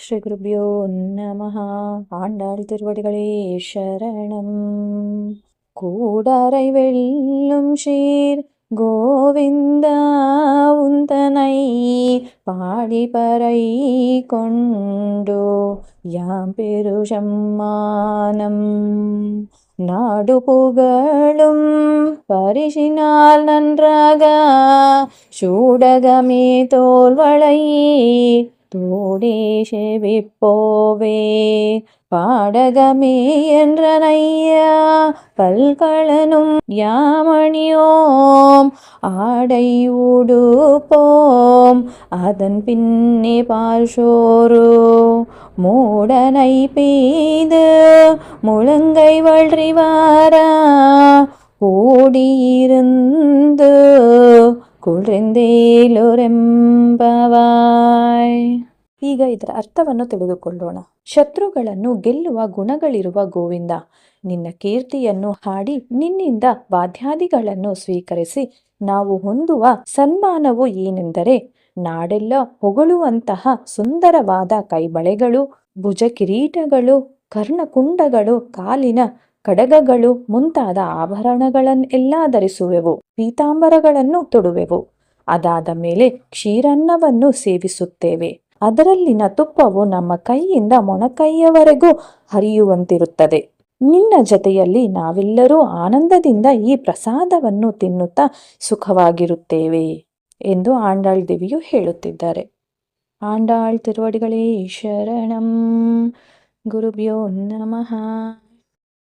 ஸ்ரீ குருபியோ நமஹ. ஆண்டாள் திருவடிகளே சரணம். கூடாரை வெல்லும் சீர் கோவிந்தா உந்தனை பாடிபறை கொண்டோ யாம் பெரு சம்மானம். நாடு புகழும் பரிசினால் நன்றாக சூடகமே தோல்வளை தோடே செவிப்போவே பாடகமே என்றனையா பல்கலனும் யாமணியோம் ஆடை உடுப்போம் அதன் பின்னே பால் சோறு மூடனை பெய்து முழங்கை வழிவாரா ಕೂಡಿಯಿರಂದು ಕುಳ್ರೆಂದೇಲೊರೆಂಬವಾಯ್. ಈಗ ಇದರ ಅರ್ಥವನ್ನು ತಿಳಿದುಕೊಳ್ಳೋಣ. ಶತ್ರುಗಳನ್ನು ಗೆಲ್ಲುವ ಗುಣಗಳಿರುವ ಗೋವಿಂದ, ನಿನ್ನ ಕೀರ್ತಿಯನ್ನು ಹಾಡಿ ನಿನ್ನಿಂದ ವಾದ್ಯಾದಿಗಳನ್ನು ಸ್ವೀಕರಿಸಿ ನಾವು ಹೊಂದುವ ಸನ್ಮಾನವು ಏನೆಂದರೆ ನಾಡೆಲ್ಲ ಹೊಗಳುವಂತಹ ಸುಂದರವಾದ ಕೈಬಳೆಗಳು, ಭುಜ ಕಿರೀಟಗಳು, ಕರ್ಣಕುಂಡಗಳು, ಕಾಲಿನ ಕಡಗಗಳು ಮುಂತಾದ ಆಭರಣಗಳನ್ನೆಲ್ಲ ಧರಿಸುವೆವು, ಪೀತಾಂಬರಗಳನ್ನು ತೊಡುವೆವು. ಅದಾದ ಮೇಲೆ ಕ್ಷೀರನ್ನವನ್ನು ಸೇವಿಸುತ್ತೇವೆ. ಅದರಲ್ಲಿನ ತುಪ್ಪವು ನಮ್ಮ ಕೈಯಿಂದ ಮೊಣಕೈಯವರೆಗೂ ಹರಿಯುವಂತಿರುತ್ತದೆ. ನಿನ್ನ ಜೊತೆಯಲ್ಲಿ ನಾವೆಲ್ಲರೂ ಆನಂದದಿಂದ ಈ ಪ್ರಸಾದವನ್ನು ತಿನ್ನುತ್ತಾ ಸುಖವಾಗಿರುತ್ತೇವೆ ಎಂದು ಆಂಡಾಳ್ ದೇವಿಯು ಹೇಳುತ್ತಿದ್ದಾರೆ. ಆಂಡಾಳ್ ತಿರುವಡಿಗಳೇ ಶರಣಂ. ಗುರುಭ್ಯೋ ನಮಃ.